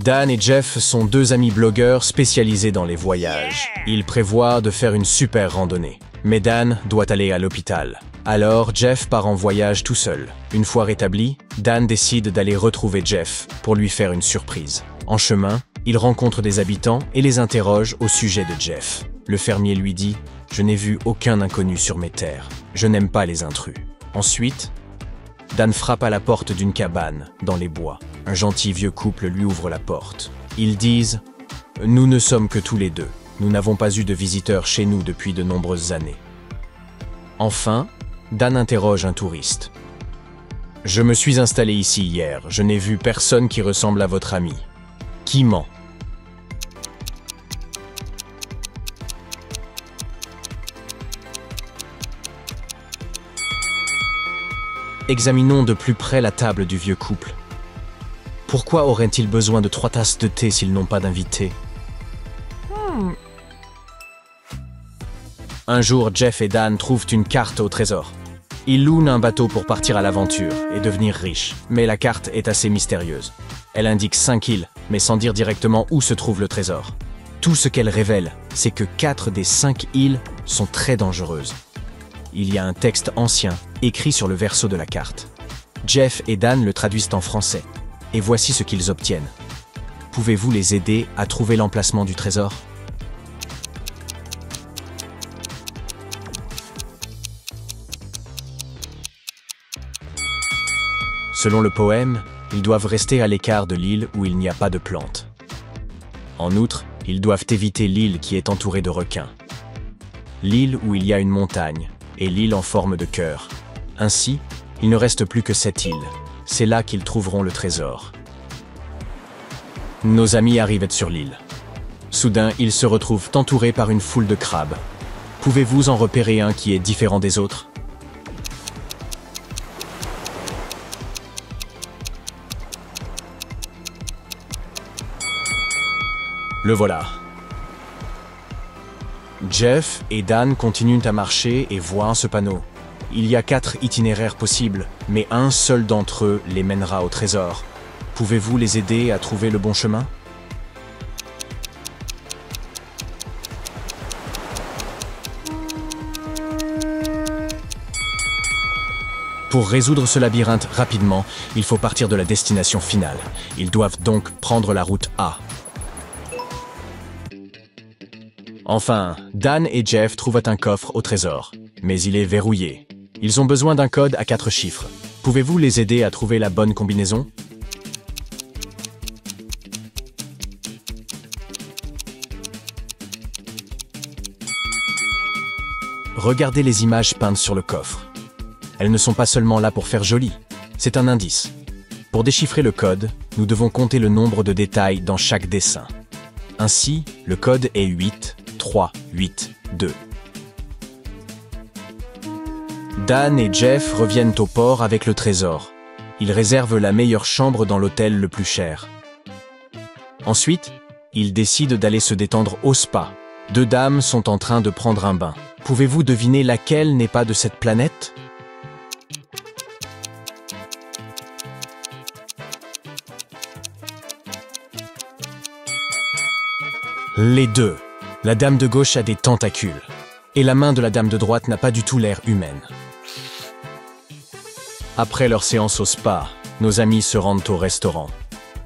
Dan et Jeff sont deux amis blogueurs spécialisés dans les voyages. Ils prévoient de faire une super randonnée. Mais Dan doit aller à l'hôpital. Alors, Jeff part en voyage tout seul. Une fois rétabli, Dan décide d'aller retrouver Jeff pour lui faire une surprise. En chemin, il rencontre des habitants et les interroge au sujet de Jeff. Le fermier lui dit « Je n'ai vu aucun inconnu sur mes terres. Je n'aime pas les intrus. » Ensuite, Dan frappe à la porte d'une cabane, dans les bois. Un gentil vieux couple lui ouvre la porte. Ils disent « Nous ne sommes que tous les deux. Nous n'avons pas eu de visiteurs chez nous depuis de nombreuses années. » Enfin, Dan interroge un touriste. « Je me suis installé ici hier. Je n'ai vu personne qui ressemble à votre ami. Qui ment ? » Examinons de plus près la table du vieux couple. Pourquoi auraient-ils besoin de 3 tasses de thé s'ils n'ont pas d'invités ? Un jour, Jeff et Dan trouvent une carte au trésor. Ils louent un bateau pour partir à l'aventure et devenir riches. Mais la carte est assez mystérieuse. Elle indique 5 îles, mais sans dire directement où se trouve le trésor. Tout ce qu'elle révèle, c'est que 4 des 5 îles sont très dangereuses. Il y a un texte ancien, écrit sur le verso de la carte. Jeff et Dan le traduisent en français. Et voici ce qu'ils obtiennent. Pouvez-vous les aider à trouver l'emplacement du trésor ? Selon le poème, ils doivent rester à l'écart de l'île où il n'y a pas de plantes. En outre, ils doivent éviter l'île qui est entourée de requins. L'île où il y a une montagne, et l'île en forme de cœur. Ainsi, il ne reste plus que cette île. C'est là qu'ils trouveront le trésor. Nos amis arrivent sur l'île. Soudain, ils se retrouvent entourés par une foule de crabes. Pouvez-vous en repérer un qui est différent des autres ? Le voilà. Jeff et Dan continuent à marcher et voient ce panneau. Il y a 4 itinéraires possibles, mais un seul d'entre eux les mènera au trésor. Pouvez-vous les aider à trouver le bon chemin ? Pour résoudre ce labyrinthe rapidement, il faut partir de la destination finale. Ils doivent donc prendre la route A. Enfin, Dan et Jeff trouvent un coffre au trésor, mais il est verrouillé. Ils ont besoin d'un code à 4 chiffres. Pouvez-vous les aider à trouver la bonne combinaison ? Regardez les images peintes sur le coffre. Elles ne sont pas seulement là pour faire joli, c'est un indice. Pour déchiffrer le code, nous devons compter le nombre de détails dans chaque dessin. Ainsi, le code est 8, 3, 8, 2. Dan et Jeff reviennent au port avec le trésor. Ils réservent la meilleure chambre dans l'hôtel le plus cher. Ensuite, ils décident d'aller se détendre au spa. 2 dames sont en train de prendre un bain. Pouvez-vous deviner laquelle n'est pas de cette planète ? Les 2. La dame de gauche a des tentacules. Et la main de la dame de droite n'a pas du tout l'air humaine. Après leur séance au spa, nos amis se rendent au restaurant.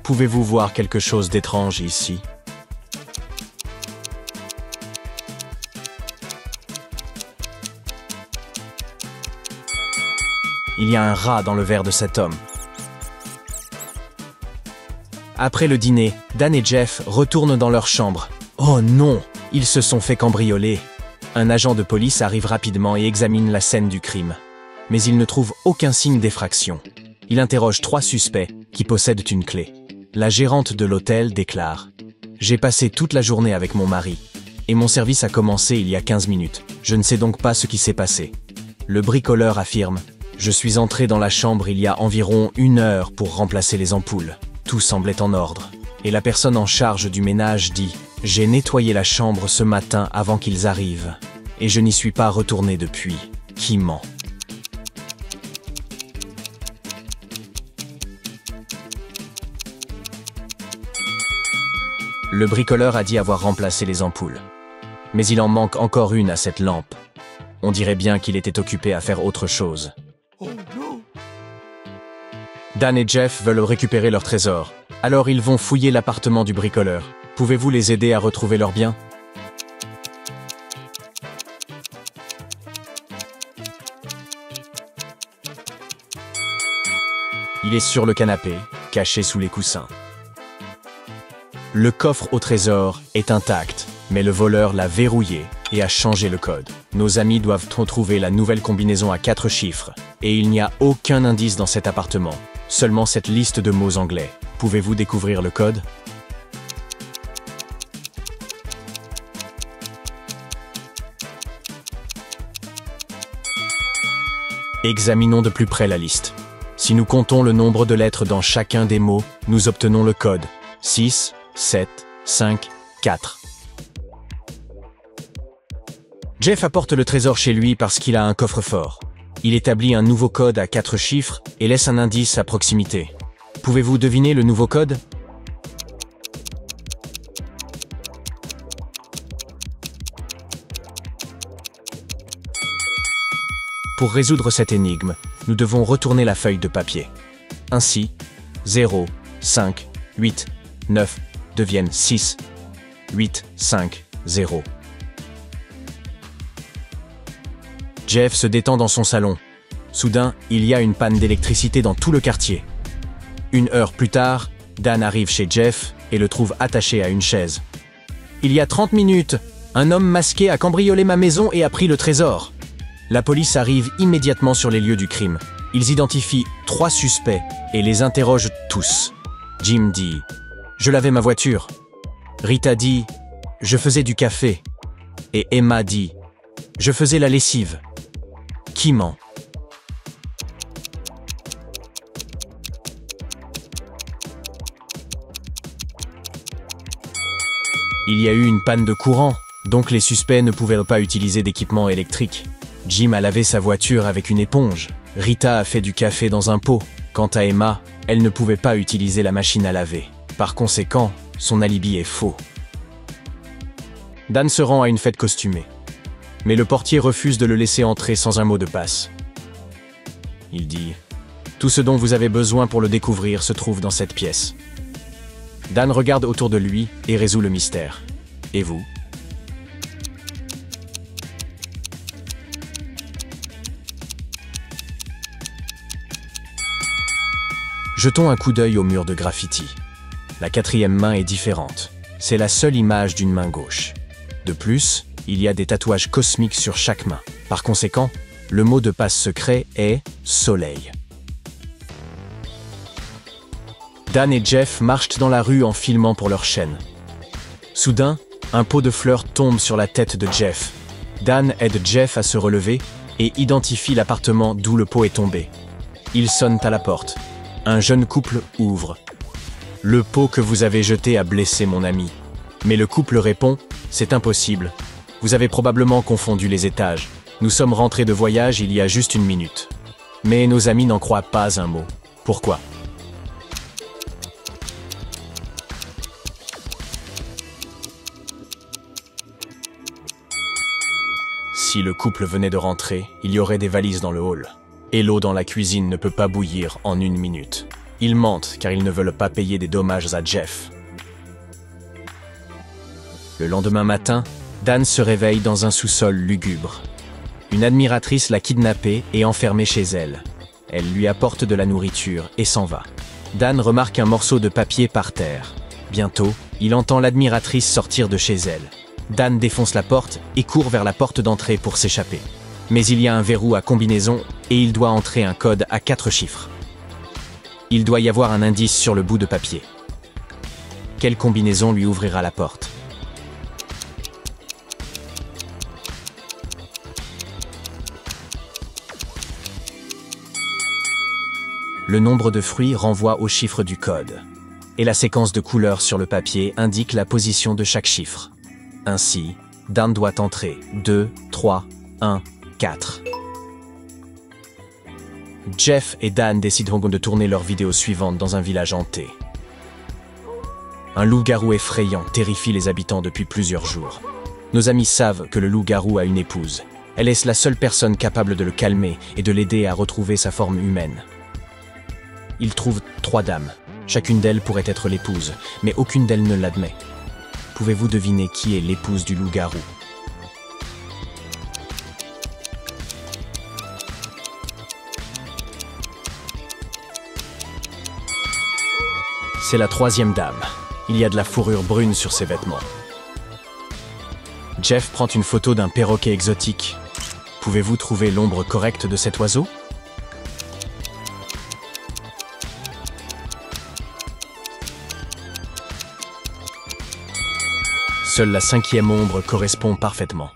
Pouvez-vous voir quelque chose d'étrange ici ? Il y a un rat dans le verre de cet homme. Après le dîner, Dan et Jeff retournent dans leur chambre. Oh non, ils se sont fait cambrioler. Un agent de police arrive rapidement et examine la scène du crime. Mais il ne trouve aucun signe d'effraction. Il interroge 3 suspects qui possèdent une clé. La gérante de l'hôtel déclare « J'ai passé toute la journée avec mon mari et mon service a commencé il y a 15 minutes. Je ne sais donc pas ce qui s'est passé. » Le bricoleur affirme « Je suis entré dans la chambre il y a environ 1 heure pour remplacer les ampoules. Tout semblait en ordre. » Et la personne en charge du ménage dit « J'ai nettoyé la chambre ce matin avant qu'ils arrivent. Et je n'y suis pas retourné depuis. Qui ment ?» Le bricoleur a dit avoir remplacé les ampoules. Mais il en manque encore une à cette lampe. On dirait bien qu'il était occupé à faire autre chose. Oh non! Dan et Jeff veulent récupérer leur trésor. Alors ils vont fouiller l'appartement du bricoleur. Pouvez-vous les aider à retrouver leurs biens? Il est sur le canapé, caché sous les coussins. Le coffre au trésor est intact, mais le voleur l'a verrouillé et a changé le code. Nos amis doivent retrouver la nouvelle combinaison à 4 chiffres, et il n'y a aucun indice dans cet appartement, seulement cette liste de mots anglais. Pouvez-vous découvrir le code? Examinons de plus près la liste. Si nous comptons le nombre de lettres dans chacun des mots, nous obtenons le code 6, 7, 5, 4. Jeff apporte le trésor chez lui parce qu'il a un coffre-fort. Il établit un nouveau code à 4 chiffres et laisse un indice à proximité. Pouvez-vous deviner le nouveau code? Pour résoudre cette énigme, nous devons retourner la feuille de papier. Ainsi, 0, 5, 8, 9 deviennent 6, 8, 5, 0. Jeff se détend dans son salon. Soudain, il y a une panne d'électricité dans tout le quartier. 1 heure plus tard, Dan arrive chez Jeff et le trouve attaché à une chaise. Il y a 30 minutes, un homme masqué a cambriolé ma maison et a pris le trésor. La police arrive immédiatement sur les lieux du crime. Ils identifient 3 suspects et les interrogent tous. Jim dit « Je lavais ma voiture ». Rita dit « Je faisais du café ». Et Emma dit « Je faisais la lessive ». Qui ment? Il y a eu une panne de courant, donc les suspects ne pouvaient pas utiliser d'équipement électrique. Jim a lavé sa voiture avec une éponge. Rita a fait du café dans un pot. Quant à Emma, elle ne pouvait pas utiliser la machine à laver. Par conséquent, son alibi est faux. Dan se rend à une fête costumée. Mais le portier refuse de le laisser entrer sans un mot de passe. Il dit « Tout ce dont vous avez besoin pour le découvrir se trouve dans cette pièce. » Dan regarde autour de lui et résout le mystère. Et vous? Jetons un coup d'œil au mur de graffiti. La 4e main est différente. C'est la seule image d'une main gauche. De plus, il y a des tatouages cosmiques sur chaque main. Par conséquent, le mot de passe secret est « soleil ». Dan et Jeff marchent dans la rue en filmant pour leur chaîne. Soudain, un pot de fleurs tombe sur la tête de Jeff. Dan aide Jeff à se relever et identifie l'appartement d'où le pot est tombé. Ils sonnent à la porte. Un jeune couple ouvre. « Le pot que vous avez jeté a blessé mon ami. » Mais le couple répond « C'est impossible. Vous avez probablement confondu les étages. Nous sommes rentrés de voyage il y a juste 1 minute. » Mais nos amis n'en croient pas un mot. Pourquoi? Si le couple venait de rentrer, il y aurait des valises dans le hall. Et l'eau dans la cuisine ne peut pas bouillir en 1 minute. Ils mentent car ils ne veulent pas payer des dommages à Jeff. Le lendemain matin, Dan se réveille dans un sous-sol lugubre. Une admiratrice l'a kidnappé et enfermé chez elle. Elle lui apporte de la nourriture et s'en va. Dan remarque un morceau de papier par terre. Bientôt, il entend l'admiratrice sortir de chez elle. Dan défonce la porte et court vers la porte d'entrée pour s'échapper. Mais il y a un verrou à combinaison et il doit entrer un code à 4 chiffres. Il doit y avoir un indice sur le bout de papier. Quelle combinaison lui ouvrira la porte? Le nombre de fruits renvoie au chiffre du code. Et la séquence de couleurs sur le papier indique la position de chaque chiffre. Ainsi, Dan doit entrer 2, 3, 1, 4. Jeff et Dan décideront de tourner leur vidéo suivante dans un village hanté. Un loup-garou effrayant terrifie les habitants depuis plusieurs jours. Nos amis savent que le loup-garou a une épouse. Elle est la seule personne capable de le calmer et de l'aider à retrouver sa forme humaine. Il trouve 3 dames. Chacune d'elles pourrait être l'épouse, mais aucune d'elles ne l'admet. Pouvez-vous deviner qui est l'épouse du loup-garou? C'est la 3e dame. Il y a de la fourrure brune sur ses vêtements. Jeff prend une photo d'un perroquet exotique. Pouvez-vous trouver l'ombre correcte de cet oiseau? Seule la 5e ombre correspond parfaitement.